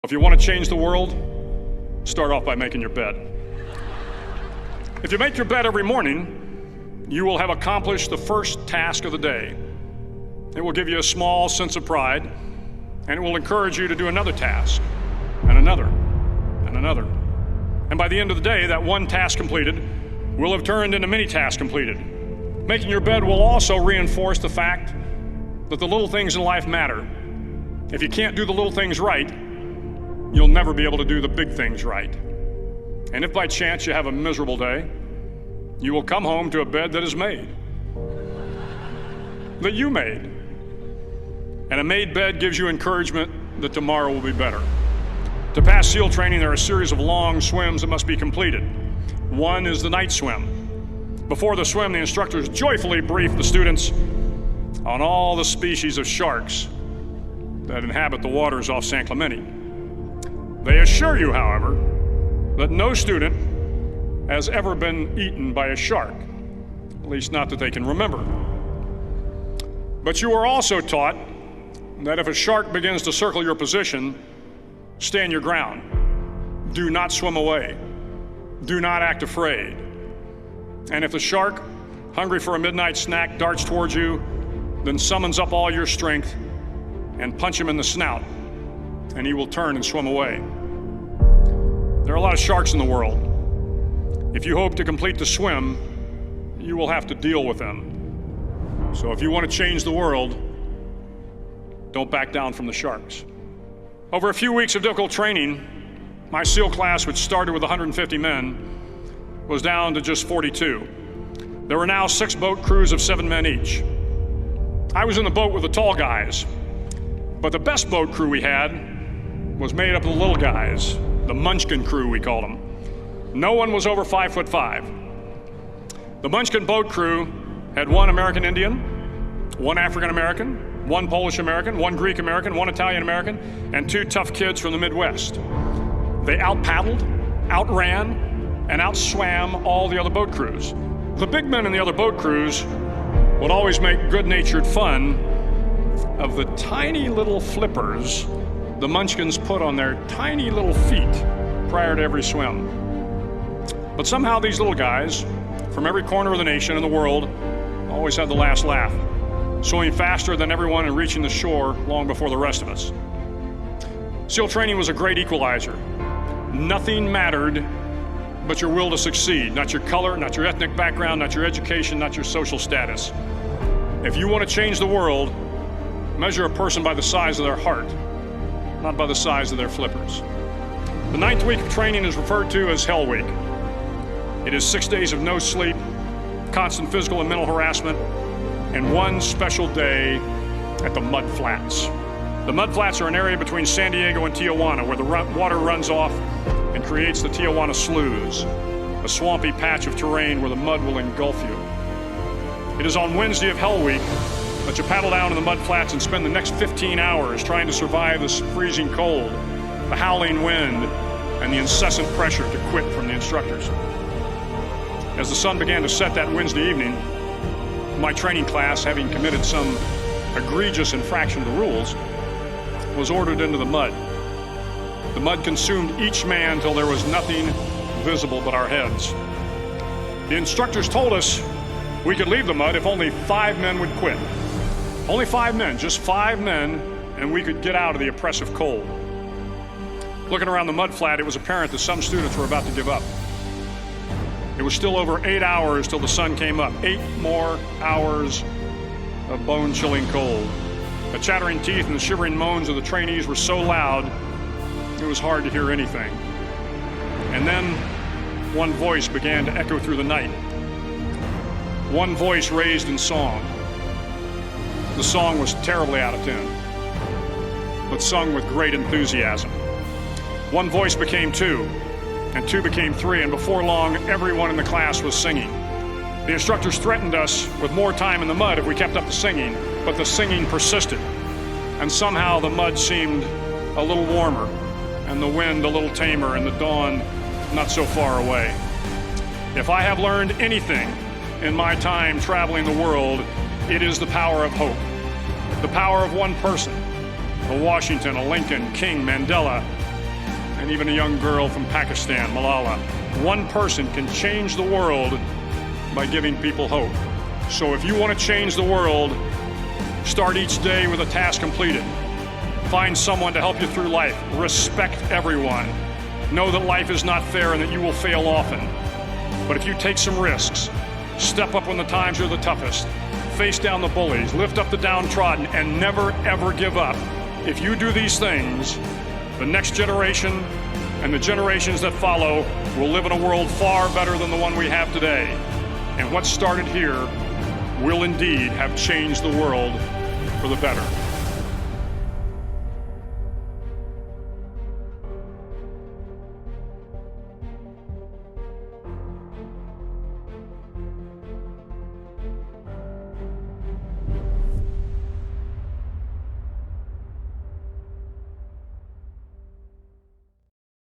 If you want to change the world, start off by making your bed. If you make your bed every morning, you will have accomplished the first task of the day. It will give you a small sense of pride, and it will encourage you to do another task, and another, and another. And by the end of the day, that one task completed will have turned into many tasks completed. Making your bed will also reinforce the fact that the little things in life matter. If you can't do the little things right, you'll never be able to do the big things right. And if by chance you have a miserable day, you will come home to a bed that is made, that you made. And a made bed gives you encouragement that tomorrow will be better. To pass SEAL training, there are a series of long swims that must be completed. One is the night swim. Before the swim, the instructors joyfully brief the students on all the species of sharks that inhabit the waters off San Clemente. They assure you, however, that no student has ever been eaten by a shark, at least not that they can remember. But you are also taught that if a shark begins to circle your position, stand your ground. Do not swim away. Do not act afraid. And if the shark, hungry for a midnight snack, darts towards you, then summons up all your strength and punch him in the snout, and he will turn and swim away. There are a lot of sharks in the world. If you hope to complete the swim, you will have to deal with them. So if you want to change the world, don't back down from the sharks. Over a few weeks of difficult training, my SEAL class, which started with 150 men, was down to just 42. There were now 6 boat crews of 7 men each. I was in the boat with the tall guys, but the best boat crew we had was made up of the little guys, the Munchkin crew, we called them. No one was over 5'5". The Munchkin boat crew had 1 American Indian, 1 African American, 1 Polish American, 1 Greek American, 1 Italian American, and 2 tough kids from the Midwest. They out-paddled, outran, and outswam all the other boat crews. The big men in the other boat crews would always make good-natured fun of the tiny little flippers the Munchkins put on their tiny little feet prior to every swim. But somehow these little guys from every corner of the nation and the world always had the last laugh, swimming faster than everyone and reaching the shore long before the rest of us. SEAL training was a great equalizer. Nothing mattered but your will to succeed, not your color, not your ethnic background, not your education, not your social status. If you want to change the world, measure a person by the size of their heart, not by the size of their flippers. The 9th week of training is referred to as Hell Week. It is 6 days of no sleep, constant physical and mental harassment, and 1 special day at the Mud Flats. The Mud Flats are an area between San Diego and Tijuana where the water runs off and creates the Tijuana Sloughs, a swampy patch of terrain where the mud will engulf you. It is on Wednesday of Hell Week that you paddle down in the mud flats and spend the next 15 hours trying to survive the freezing cold, the howling wind, and the incessant pressure to quit from the instructors. As the sun began to set that Wednesday evening, my training class, having committed some egregious infraction of the rules, was ordered into the mud. The mud consumed each man till there was nothing visible but our heads. The instructors told us we could leave the mud if only 5 men would quit. Only 5 men, just 5 men, and we could get out of the oppressive cold. Looking around the mud flat, it was apparent that some students were about to give up. It was still over 8 hours till the sun came up. 8 more hours of bone-chilling cold. The chattering teeth and the shivering moans of the trainees were so loud, it was hard to hear anything. And then one voice began to echo through the night. One voice raised in song. The song was terribly out of tune, but sung with great enthusiasm. One voice became 2, and 2 became 3, and before long, everyone in the class was singing. The instructors threatened us with more time in the mud if we kept up the singing, but the singing persisted, and somehow the mud seemed a little warmer, and the wind a little tamer, and the dawn not so far away. If I have learned anything in my time traveling the world, it is the power of hope. The power of one person, a Washington, a Lincoln, King, Mandela, and even a young girl from Pakistan, Malala. One person can change the world by giving people hope. So if you want to change the world, start each day with a task completed. Find someone to help you through life. Respect everyone. Know that life is not fair and that you will fail often. But if you take some risks, step up when the times are the toughest, face down the bullies, lift up the downtrodden, and never ever give up. If you do these things, the next generation and the generations that follow will live in a world far better than the one we have today. And what started here will indeed have changed the world for the better.